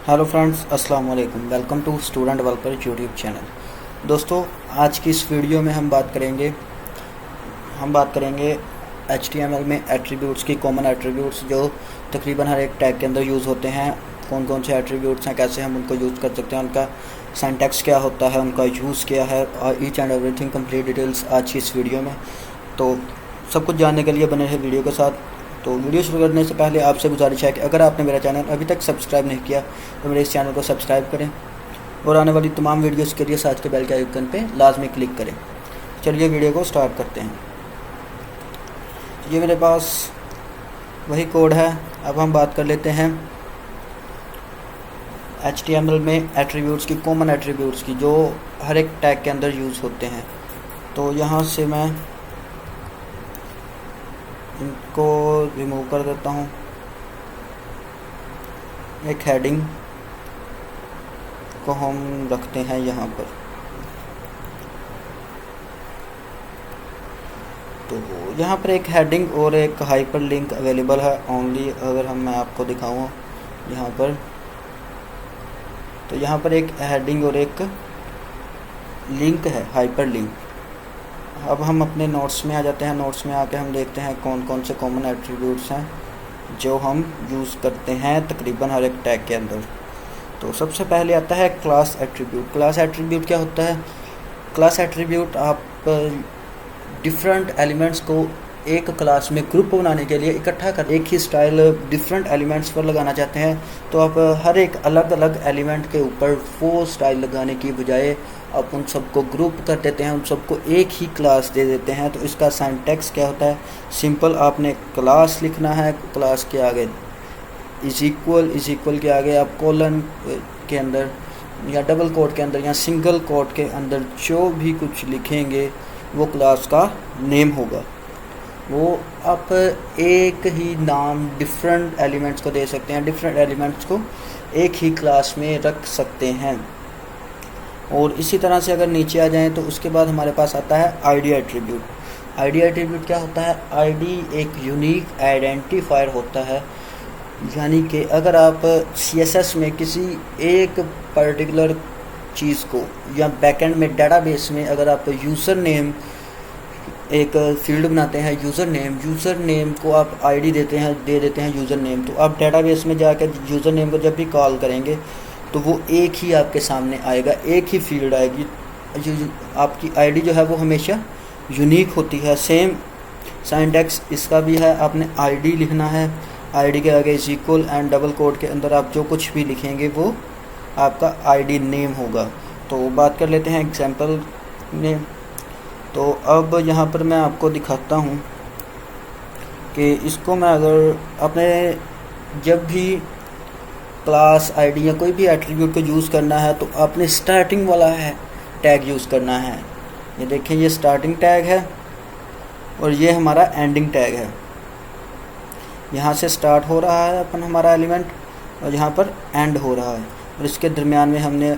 Hello friends, अस्सलाम वालेकुम। Welcome to Student Developer YouTube channel. दोस्तों, आज की इस वीडियो में हम बात करेंगे HTML में एट्रीब्यूट्स की, कॉमन एट्रीब्यूट्स जो तकरीबन हर एक टैग के अंदर यूज़ होते हैं। कौन कौन से एट्रीब्यूट्स हैं, कैसे हम उनको यूज़ कर सकते हैं, उनका सिंटैक्स क्या होता है, उनका यूज़ क्या है, each and everything complete details आज की इस वीडियो में। तो सब कुछ जानने के लिए बने रहे वीडियो के साथ। तो वीडियो शुरू करने से पहले आपसे गुजारिश है कि अगर आपने मेरा चैनल अभी तक सब्सक्राइब नहीं किया तो मेरे इस चैनल को सब्सक्राइब करें और आने वाली तमाम वीडियोस के लिए साथ के बेल के आइकन पे लाजमी क्लिक करें। चलिए वीडियो को स्टार्ट करते हैं। ये मेरे पास वही कोड है। अब हम बात कर लेते हैं HTML में एट्रीब्यूट्स की, कॉमन एट्रीब्यूट्स की जो हर एक टैग के अंदर यूज़ होते हैं। तो यहाँ से मैं इनको रिमूव कर देता हूँ। एक हेडिंग को हम रखते हैं यहाँ पर। तो यहाँ पर एक हेडिंग और एक हाइपर लिंक अवेलेबल है ओनली। अगर मैं आपको दिखाऊँ यहाँ पर, तो यहाँ पर एक हेडिंग और एक लिंक है, हाइपर लिंक। अब हम अपने नोट्स में आ जाते हैं। नोट्स में आके हम देखते हैं कौन कौन से कॉमन एट्रीब्यूट्स हैं जो हम यूज़ करते हैं तकरीबन हर एक टैग के अंदर। तो सबसे पहले आता है क्लास एट्रीब्यूट। क्लास एट्रीब्यूट क्या होता है? क्लास एट्रीब्यूट आप डिफरेंट एलिमेंट्स को एक क्लास में ग्रुप बनाने के लिए इकट्ठा कर एक ही स्टाइल डिफरेंट एलिमेंट्स पर लगाना चाहते हैं, तो आप हर एक अलग अलग एलिमेंट के ऊपर वो स्टाइल लगाने की बजाय आप उन सबको ग्रुप कर देते हैं, उन सबको एक ही क्लास दे देते हैं। तो इसका सिंटैक्स क्या होता है? सिंपल, आपने क्लास लिखना है, क्लास के आगे इज इक्वल के आगे आप कोलन के अंदर या डबल कोट के अंदर या सिंगल कोट के अंदर जो भी कुछ लिखेंगे वो क्लास का नेम होगा। वो आप एक ही नाम डिफरेंट एलिमेंट्स को दे सकते हैं, डिफरेंट एलिमेंट्स को एक ही क्लास में रख सकते हैं। और इसी तरह से अगर नीचे आ जाएं तो उसके बाद हमारे पास आता है आईडी एट्रीब्यूट। आईडी एट्रीब्यूट क्या होता है? आईडी एक यूनिक आइडेंटिफायर होता है। यानी कि अगर आप CSS में किसी एक पर्टिकुलर चीज़ को या बैकएंड में डाटाबेस में अगर आप यूज़र नेम एक फील्ड बनाते हैं, यूज़र नेम को आप आईडी दे देते हैं यूज़र नेम, तो आप डेटाबेस में जाकर यूज़र नेम को जब भी कॉल करेंगे तो वो एक ही आपके सामने आएगा, एक ही फील्ड आएगी। आपकी आईडी जो है वो हमेशा यूनिक होती है। सेम सिंटैक्स इसका भी है। आपने आईडी लिखना है, आईडी के आगे is equal and double quote के अंदर आप जो कुछ भी लिखेंगे वो आपका आईडी नेम होगा। तो बात कर लेते हैं एग्जांपल में। तो अब यहाँ पर मैं आपको दिखाता हूँ कि इसको मैं अगर अपने जब भी क्लास आईडी या कोई भी एट्रीब्यूट को यूज़ करना है तो आपने स्टार्टिंग वाला है टैग यूज़ करना है। ये देखें, ये स्टार्टिंग टैग है और ये हमारा एंडिंग टैग है। यहाँ से स्टार्ट हो रहा है अपन हमारा एलिमेंट और यहाँ पर एंड हो रहा है, और इसके दरमियान में हमने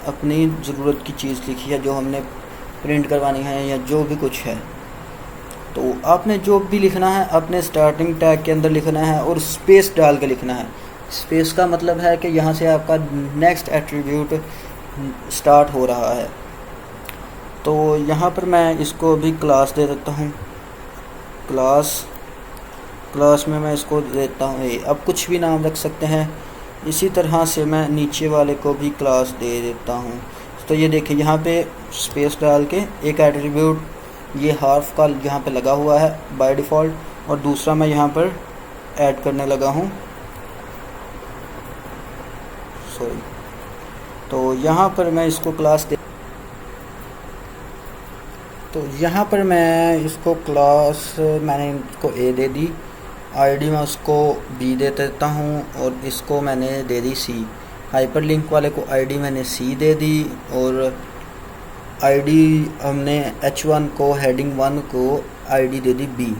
अपनी ज़रूरत की चीज़ लिखी है जो हमने प्रिंट करवानी है या जो भी कुछ है। तो आपने जो भी लिखना है अपने स्टार्टिंग टैग के अंदर लिखना है और स्पेस डाल के लिखना है। स्पेस का मतलब है कि यहाँ से आपका नेक्स्ट एट्रीब्यूट स्टार्ट हो रहा है। तो यहाँ पर मैं इसको भी क्लास दे देता हूँ। क्लास में मैं इसको देता हूँ अब कुछ भी नाम रख सकते हैं। इसी तरह से मैं नीचे वाले को भी क्लास दे देता हूँ। तो ये देखिए, यहाँ पे स्पेस डाल के एक एट्रीब्यूट ये हार्फ का यहाँ पे लगा हुआ है बाय डिफ़ॉल्ट, और दूसरा मैं यहाँ पर ऐड करने लगा हूँ। तो यहाँ पर मैं इसको क्लास दे तो यहाँ पर मैं इसको क्लास मैंने इसको A दे दी, आईडी मैं उसको B दे देता हूँ और इसको मैंने दे दी C। हाइपर लिंक वाले को आईडी मैंने C दे दी और आईडी हमने H1 को, हेडिंग 1 को आईडी दे दी B।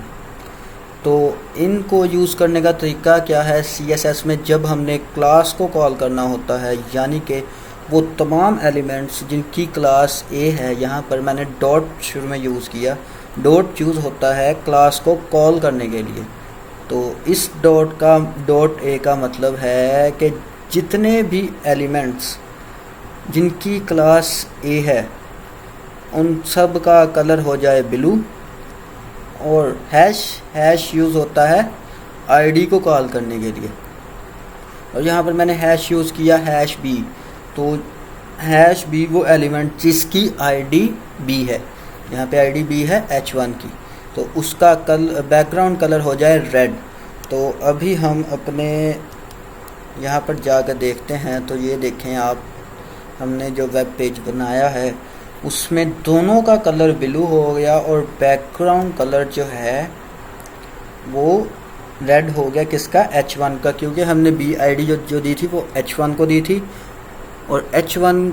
तो इनको यूज़ करने का तरीका क्या है? CSS में जब हमने क्लास को कॉल करना होता है, यानी कि वो तमाम एलिमेंट्स जिनकी क्लास A है, यहाँ पर मैंने डॉट शुरू में यूज़ किया। डॉट यूज़ होता है क्लास को कॉल करने के लिए। तो इस डॉट A का मतलब है कि जितने भी एलिमेंट्स जिनकी क्लास ए है उन सब का कलर हो जाए ब्लू। और हैश यूज़ होता है आईडी को कॉल करने के लिए, और यहाँ पर मैंने हैश यूज़ किया हैश बी। तो हैश बी वो एलिमेंट जिसकी आईडी बी है, यहाँ पे आईडी बी है H1 की, तो उसका बैकग्राउंड कलर हो जाए रेड। तो अभी हम अपने यहाँ पर जाकर देखते हैं। तो ये देखें आप, हमने जो वेब पेज बनाया है उसमें दोनों का कलर ब्लू हो गया और बैकग्राउंड कलर जो है वो रेड हो गया। किसका? H1 का, क्योंकि हमने बी आईडी जो दी थी वो H1 को दी थी, और H1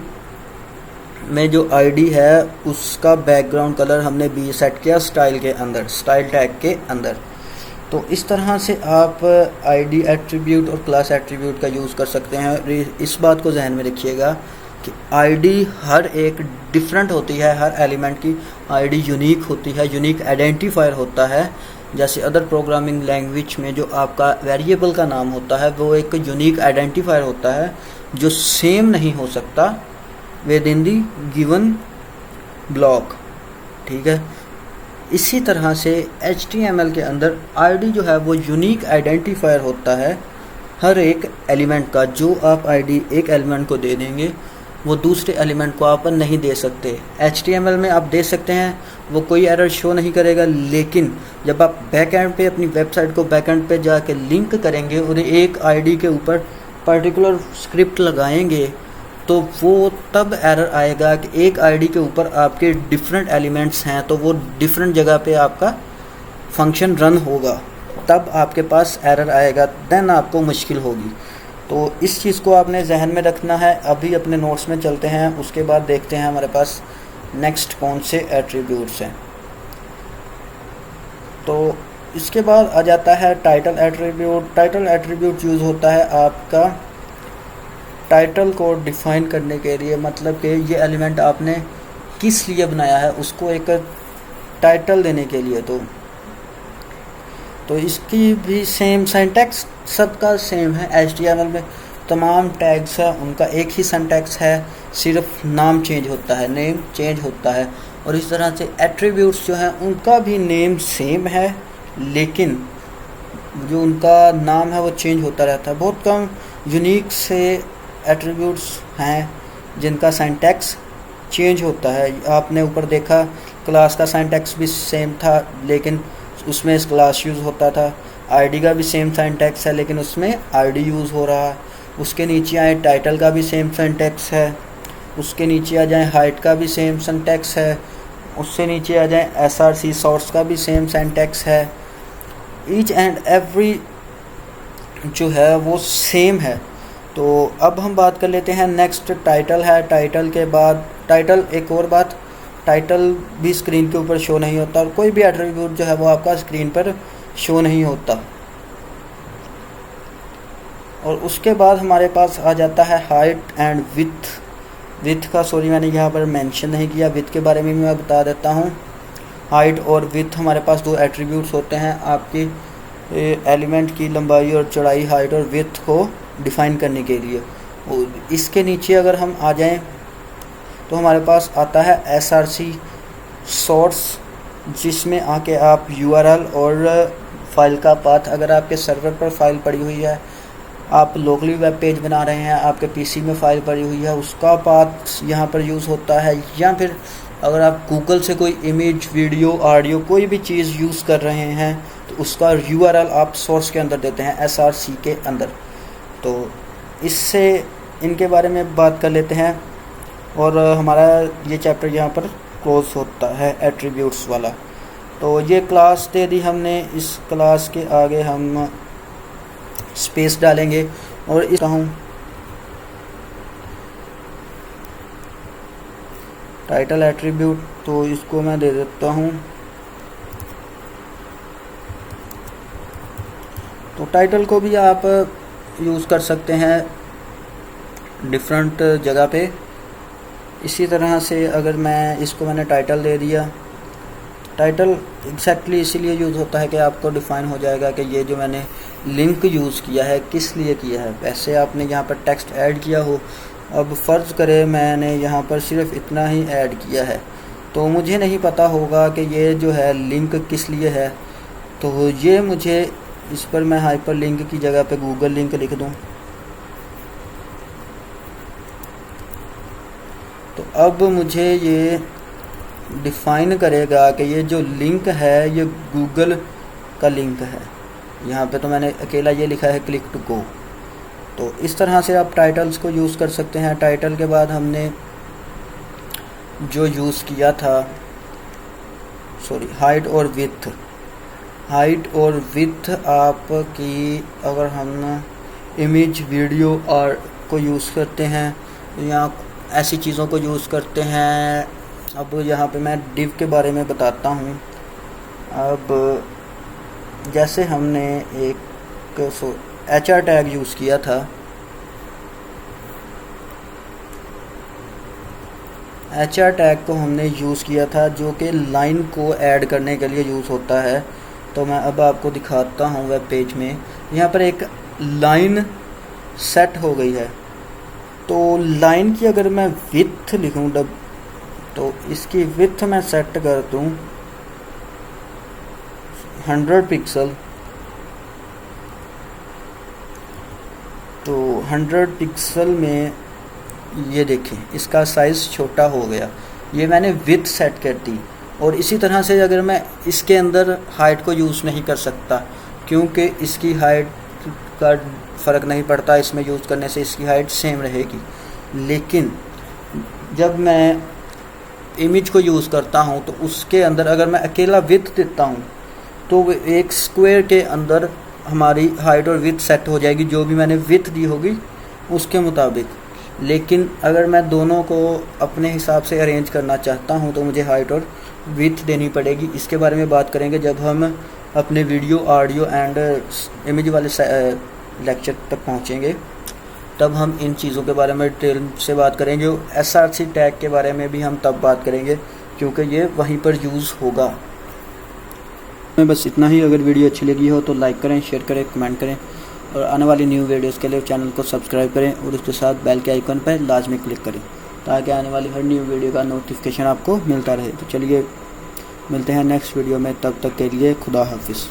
में जो आईडी है उसका बैकग्राउंड कलर हमने बी सेट किया स्टाइल के अंदर, स्टाइल टैग के अंदर। तो इस तरह से आप आईडी एट्रीब्यूट और क्लास एट्रीब्यूट का यूज़ कर सकते हैं। इस बात को जहन में रखिएगा कि आईडी हर एक डिफरेंट होती है, हर एलिमेंट की आईडी यूनिक होती है, यूनिक आइडेंटिफायर होता है। जैसे अदर प्रोग्रामिंग लैंग्वेज में जो आपका वेरिएबल का नाम होता है वो एक यूनिक आइडेंटिफायर होता है जो सेम नहीं हो सकता with in the given block, ठीक है। इसी तरह से HTML के अंदर आईडी जो है वो यूनिक आइडेंटिफायर होता है हर एक एलिमेंट का। जो आप आईडी एक एलिमेंट को दे देंगे वो दूसरे एलिमेंट को आप नहीं दे सकते। HTML में आप दे सकते हैं, वो कोई एरर शो नहीं करेगा, लेकिन जब आप बैकएंड पे अपनी वेबसाइट को बैकएंड पे जाके लिंक करेंगे और एक आईडी के ऊपर पर्टिकुलर स्क्रिप्ट लगाएंगे तो वो तब एरर आएगा कि एक आईडी के ऊपर आपके डिफरेंट एलिमेंट्स हैं, तो वो डिफरेंट जगह पे आपका फंक्शन रन होगा, तब आपके पास एरर आएगा, देन आपको मुश्किल होगी। तो इस चीज़ को आपने जहन में रखना है। अभी अपने नोट्स में चलते हैं, उसके बाद देखते हैं हमारे पास नेक्स्ट कौन से एट्रीब्यूट्स हैं। तो इसके बाद आ जाता है title attribute. Title attribute use होता है आपका टाइटल को डिफाइन करने के लिए, मतलब कि ये एलिमेंट आपने किस लिए बनाया है उसको एक टाइटल देने के लिए। तो इसकी भी सेम सिंटैक्स सबका सेम है। HTML में तमाम टैग्स हैं, उनका एक ही सिंटैक्स है, सिर्फ नाम चेंज होता है, नेम चेंज होता है। और इस तरह से एट्रीब्यूट्स जो हैं उनका भी नेम सेम है, लेकिन जो उनका नाम है वो चेंज होता रहता है। बहुत कम यूनिक से एट्रीब्यूट्स हैं जिनका सिंटैक्स चेंज होता है। आपने ऊपर देखा क्लास का सिंटैक्स भी सेम था, लेकिन उसमें क्लास यूज़ होता था। आईडी का भी सेम सिंटैक्स है, लेकिन उसमें आईडी यूज़ हो रहा है। उसके नीचे आए टाइटल का भी सेम सिंटैक्स है, उसके नीचे आ जाए हाइट का भी सेम सिंटैक्स है, उससे नीचे आ जाए SRC सोर्स का भी सेम सिंटैक्स है। ईच एंड एवरी जो है वो सेम है। तो अब हम बात कर लेते हैं, नेक्स्ट टाइटल है। टाइटल के बाद टाइटल, एक और बात, टाइटल भी स्क्रीन के ऊपर शो नहीं होता और कोई भी एट्रीब्यूट जो है वो आपका स्क्रीन पर शो नहीं होता। और उसके बाद हमारे पास आ जाता है हाइट एंड विथ का मैंने यहाँ पर मेंशन नहीं किया, विथ के बारे में मैं बता देता हूँ। हाइट और विथ हमारे पास दो एट्रीब्यूट्स होते हैं आपकी एलिमेंट की लंबाई और चौड़ाई, हाइट और विथ को डिफ़ाइन करने के लिए। और इसके नीचे अगर हम आ जाएं तो हमारे पास आता है SRC सोर्स, जिसमें आके आप URL और फाइल का पाथ, अगर आपके सर्वर पर फाइल पड़ी हुई है, आप लोकली वेब पेज बना रहे हैं, आपके PC में फ़ाइल पड़ी हुई है, उसका पाथ यहाँ पर यूज़ होता है। या फिर अगर आप गूगल से कोई इमेज, वीडियो, ऑडियो कोई भी चीज़ यूज़ कर रहे हैं तो उसका URL आप सोर्स के अंदर देते हैं, SRC के अंदर। तो इससे इनके बारे में बात कर लेते हैं और हमारा ये चैप्टर यहाँ पर क्लोज होता है एट्रीब्यूट्स वाला। तो ये क्लास दे दी हमने, इस क्लास के आगे हम स्पेस डालेंगे और इस टाइटल एट्रीब्यूट, तो इसको मैं दे देता हूँ। तो टाइटल को भी आप यूज़ कर सकते हैं डिफरेंट जगह पे। इसी तरह से अगर मैंने टाइटल दे दिया टाइटल एग्जैक्टली इसीलिए यूज़ होता है कि आपको डिफ़ाइन हो जाएगा कि ये जो मैंने लिंक यूज़ किया है किस लिए किया है। वैसे आपने यहाँ पर टेक्स्ट ऐड किया हो, अब फ़र्ज़ करें मैंने यहाँ पर सिर्फ इतना ही ऐड किया है, तो मुझे नहीं पता होगा कि ये जो है लिंक किस लिए है। तो ये मुझे इस पर मैं हाइपर लिंक की जगह पे गूगल लिंक लिख दूँ, तो अब मुझे ये डिफ़ाइन करेगा कि ये जो लिंक है ये गूगल का लिंक है। यहाँ पे तो मैंने अकेला ये लिखा है क्लिक टू गो। तो इस तरह से आप टाइटल्स को यूज़ कर सकते हैं। टाइटल के बाद हमने जो यूज़ किया था, हाइट और विड्थ। हाइट और विड्थ आपकी अगर हम इमेज वीडियो और को यूज़ करते हैं या ऐसी चीज़ों को यूज़ करते हैं। अब यहाँ पे मैं डिव के बारे में बताता हूँ। अब जैसे हमने एक HR टैग यूज़ किया था, HR टैग को हमने यूज़ किया था जो कि लाइन को ऐड करने के लिए यूज़ होता है। तो मैं अब आपको दिखाता हूँ वेब पेज में। यहाँ पर एक लाइन सेट हो गई है। तो लाइन की अगर मैं विड्थ लिखूँ तो इसकी विड्थ मैं सेट कर दूँ 100 पिक्सल। तो 100 पिक्सल में ये देखें इसका साइज़ छोटा हो गया। ये मैंने विड्थ सेट कर दी। और इसी तरह से अगर मैं इसके अंदर हाइट को यूज़ नहीं कर सकता, क्योंकि इसकी हाइट का फ़र्क नहीं पड़ता, इसमें यूज़ करने से इसकी हाइट सेम रहेगी। लेकिन जब मैं इमेज को यूज़ करता हूँ तो उसके अंदर अगर मैं अकेला विड्थ देता हूँ तो एक स्क्वायर के अंदर हमारी हाइट और विड्थ सेट हो जाएगी, जो भी मैंने विड्थ दी होगी उसके मुताबिक। लेकिन अगर मैं दोनों को अपने हिसाब से अरेंज करना चाहता हूँ तो मुझे हाइट और विड्थ देनी पड़ेगी। इसके बारे में बात करेंगे जब हम अपने वीडियो, ऑडियो एंड इमेज वाले लेक्चर तक पहुँचेंगे, तब हम इन चीज़ों के बारे में डिटेल से बात करेंगे। SRC टैग के बारे में भी हम तब बात करेंगे क्योंकि ये वहीं पर यूज़ होगा। बस इतना ही। अगर वीडियो अच्छी लगी हो तो लाइक करें, शेयर करें, कमेंट करें और आने वाली न्यू वीडियोस के लिए चैनल को सब्सक्राइब करें और उसके साथ बेल के आइकन पर लाजमी क्लिक करें ताकि आने वाली हर न्यू वीडियो का नोटिफिकेशन आपको मिलता रहे। तो चलिए मिलते हैं नेक्स्ट वीडियो में, तब तक के लिए खुदा हाफिज़।